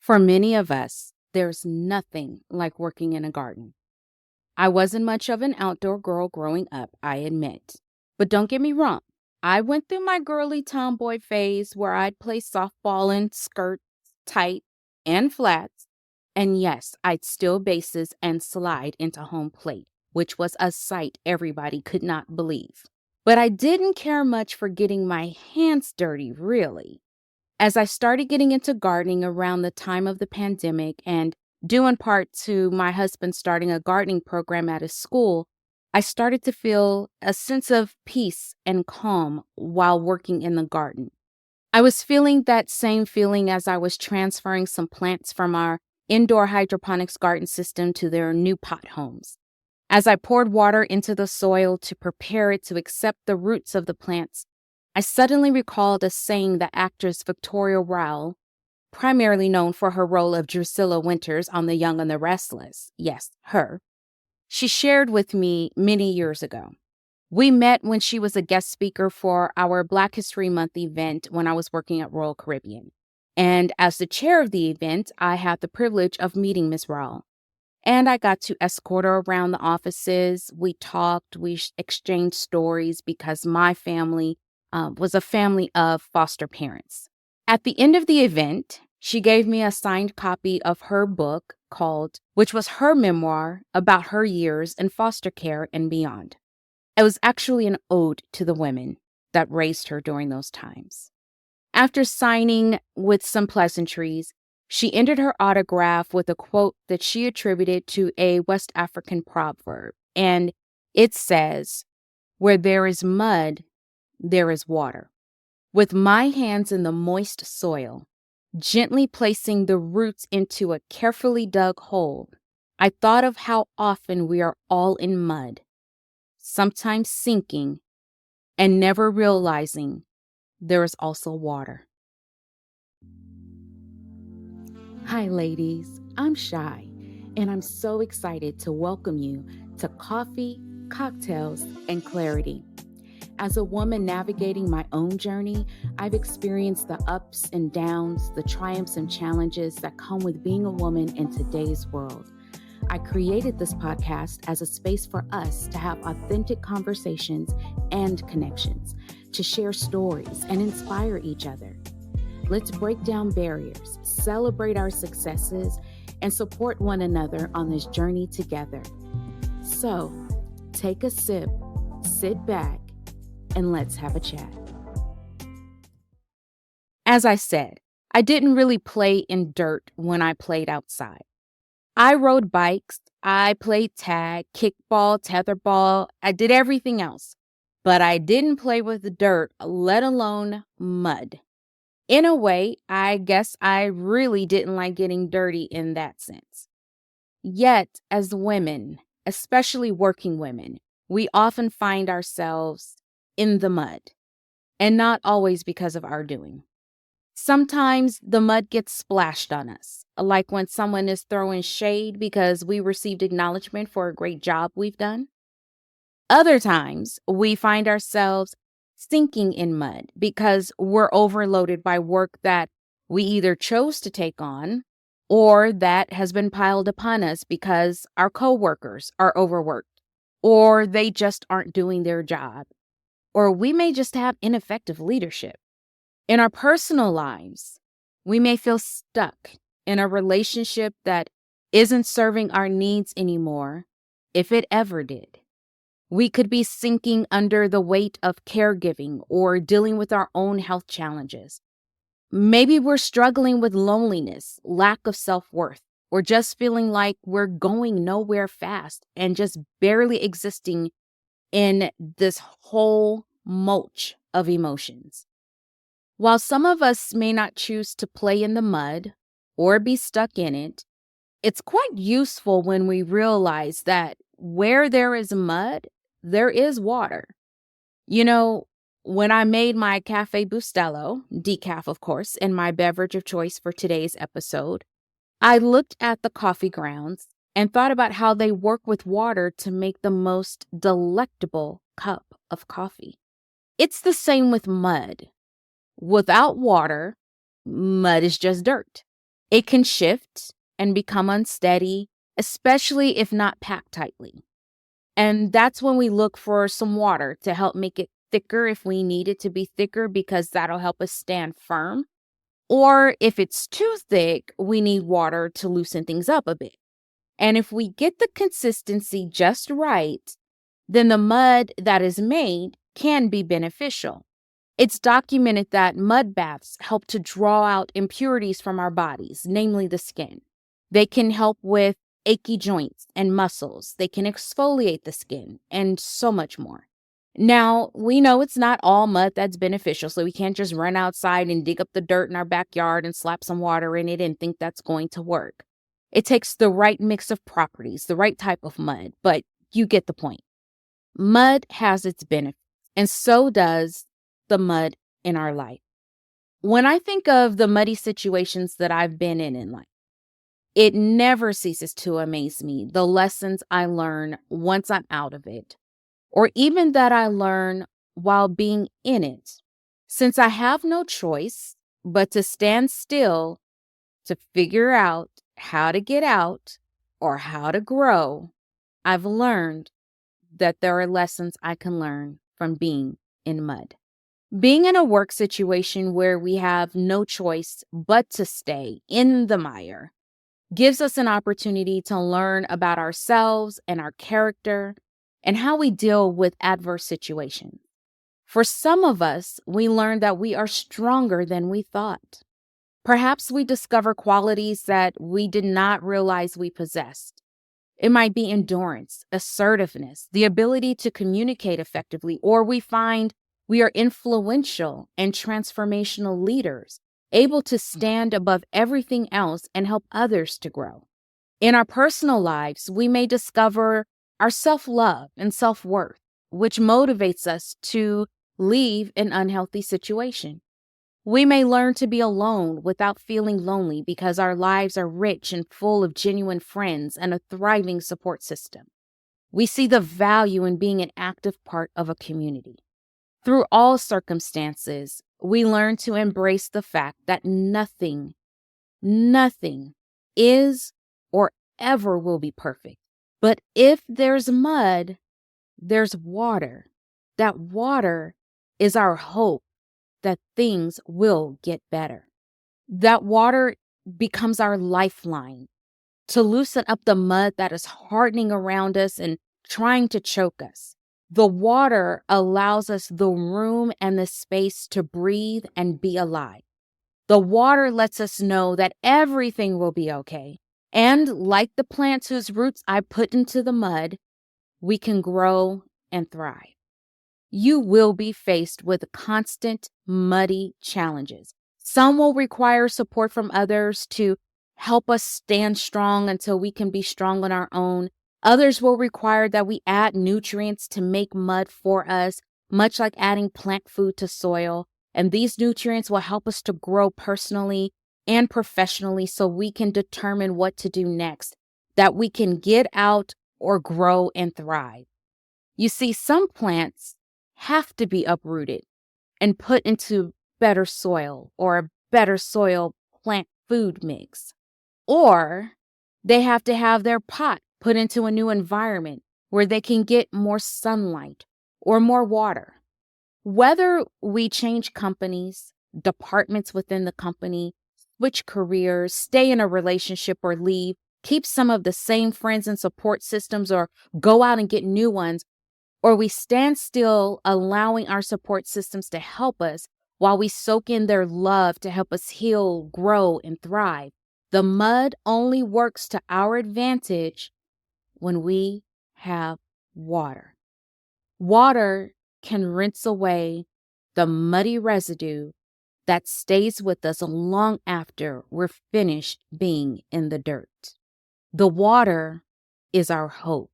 For many of us, there's nothing like working in a garden. I wasn't much of an outdoor girl growing up, I admit. But don't get me wrong, I went through my girly tomboy phase where I'd play softball in skirts, tight and flats. And yes, I'd steal bases and slide into home plate, which was a sight everybody could not believe. But I didn't care much for getting my hands dirty, really. As I started getting into gardening around the time of the pandemic and due in part to my husband starting a gardening program at his school, I started to feel a sense of peace and calm while working in the garden. I was feeling that same feeling as I was transferring some plants from our indoor hydroponics garden system to their new pot homes. As I poured water into the soil to prepare it to accept the roots of the plants, I suddenly recalled a saying that actress Victoria Rowell, primarily known for her role of Drusilla Winters on The Young and the Restless, yes, her, she shared with me many years ago. We met when she was a guest speaker for our Black History Month event when I was working at Royal Caribbean. And as the chair of the event, I had the privilege of meeting Ms. Rowell. And I got to escort her around the offices. We talked, we exchanged stories because my family was a family of foster parents. At the end of the event, she gave me a signed copy of her book which was her memoir about her years in foster care and beyond. It was actually an ode to the women that raised her during those times. After signing with some pleasantries, she ended her autograph with a quote that she attributed to a West African proverb, and it says, "Where there is mud, there is water." With my hands in the moist soil, gently placing the roots into a carefully dug hole, I thought of how often we are all in mud, sometimes sinking and never realizing there is also water. Hi, ladies. I'm Shai, and I'm so excited to welcome you to Coffee, Cocktails, and Clarity. As a woman navigating my own journey, I've experienced the ups and downs, the triumphs and challenges that come with being a woman in today's world. I created this podcast as a space for us to have authentic conversations and connections, to share stories and inspire each other. Let's break down barriers, celebrate our successes, and support one another on this journey together. So, take a sip, sit back, and let's have a chat. As I said, I didn't really play in dirt when I played outside. I rode bikes, I played tag, kickball, tetherball, I did everything else. But I didn't play with the dirt, let alone mud. In a way, I guess I really didn't like getting dirty in that sense. Yet, as women, especially working women, we often find ourselves in the mud, and not always because of our doing. Sometimes the mud gets splashed on us, like when someone is throwing shade because we received acknowledgement for a great job we've done. Other times, we find ourselves sinking in mud because we're overloaded by work that we either chose to take on or that has been piled upon us because our coworkers are overworked or they just aren't doing their job, or we may just have ineffective leadership. In our personal lives, we may feel stuck in a relationship that isn't serving our needs anymore, if it ever did. We could be sinking under the weight of caregiving or dealing with our own health challenges. Maybe we're struggling with loneliness, lack of self-worth, or just feeling like we're going nowhere fast and just barely existing in this whole mulch of emotions. While some of us may not choose to play in the mud or be stuck in it, it's quite useful when we realize that where there is mud, there is water. You know, when I made my Cafe Bustelo, decaf of course, in my beverage of choice for today's episode, I looked at the coffee grounds and thought about how they work with water to make the most delectable cup of coffee. It's the same with mud. Without water, mud is just dirt. It can shift and become unsteady, especially if not packed tightly. And that's when we look for some water to help make it thicker if we need it to be thicker, because that'll help us stand firm. Or if it's too thick, we need water to loosen things up a bit. And if we get the consistency just right, then the mud that is made can be beneficial. It's documented that mud baths help to draw out impurities from our bodies, namely the skin. They can help with achy joints and muscles. They can exfoliate the skin and so much more. Now, we know it's not all mud that's beneficial, so we can't just run outside and dig up the dirt in our backyard and slap some water in it and think that's going to work. It takes the right mix of properties, the right type of mud, but you get the point. Mud has its benefits, and so does the mud in our life. When I think of the muddy situations that I've been in life, it never ceases to amaze me the lessons I learn once I'm out of it, or even that I learn while being in it. Since I have no choice but to stand still to figure out how to get out or how to grow, I've learned that there are lessons I can learn from being in mud. Being in a work situation where we have no choice but to stay in the mire gives us an opportunity to learn about ourselves and our character and how we deal with adverse situations. For some of us, we learn that we are stronger than we thought. Perhaps we discover qualities that we did not realize we possessed. It might be endurance, assertiveness, the ability to communicate effectively, or we find we are influential and transformational leaders, able to stand above everything else and help others to grow. In our personal lives, we may discover our self-love and self-worth, which motivates us to leave an unhealthy situation. We may learn to be alone without feeling lonely because our lives are rich and full of genuine friends and a thriving support system. We see the value in being an active part of a community. Through all circumstances, we learn to embrace the fact that nothing is or ever will be perfect. But if there's mud, there's water. That water is our hope that things will get better. That water becomes our lifeline to loosen up the mud that is hardening around us and trying to choke us. The water allows us the room and the space to breathe and be alive. The water lets us know that everything will be okay. And like the plants whose roots I put into the mud, we can grow and thrive. You will be faced with constant, muddy challenges. Some will require support from others to help us stand strong until we can be strong on our own. Others will require that we add nutrients to make mud for us, much like adding plant food to soil. And these nutrients will help us to grow personally and professionally so we can determine what to do next, that we can get out or grow and thrive. You see, some plants have to be uprooted and put into better soil or a better soil plant food mix. Or they have to have their pot put into a new environment where they can get more sunlight or more water. Whether we change companies, departments within the company, switch careers, stay in a relationship or leave, keep some of the same friends and support systems or go out and get new ones, or we stand still allowing our support systems to help us while we soak in their love to help us heal, grow, and thrive. The mud only works to our advantage when we have water. Water can rinse away the muddy residue that stays with us long after we're finished being in the dirt. The water is our hope.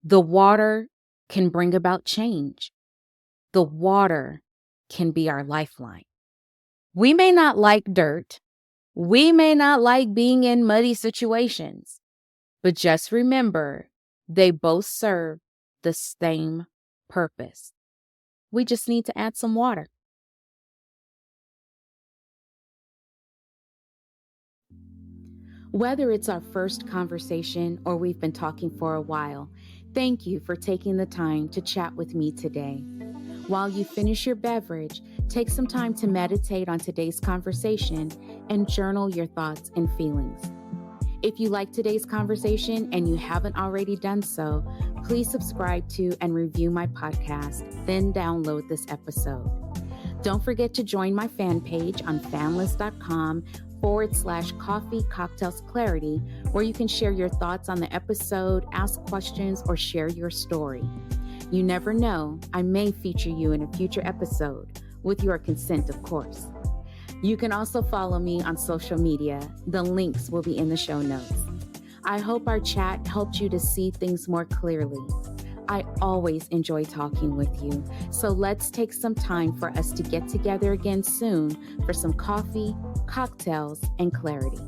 The water can bring about change. The water can be our lifeline. We may not like dirt. We may not like being in muddy situations, but just remember, they both serve the same purpose. We just need to add some water. Whether it's our first conversation or we've been talking for a while, thank you for taking the time to chat with me today. While you finish your beverage, take some time to meditate on today's conversation and journal your thoughts and feelings. If you like today's conversation and you haven't already done so, please subscribe to and review my podcast, then download this episode. Don't forget to join my fan page on fanlist.com/coffee cocktails clarity, where you can share your thoughts on the episode, ask questions, or share your story. You never know, I may feature you in a future episode, with your consent, of course. You can also follow me on social media. The links will be in the show notes. I hope our chat helped you to see things more clearly. I always enjoy talking with you, so let's take some time for us to get together again soon for some coffee, cocktails, and clarity.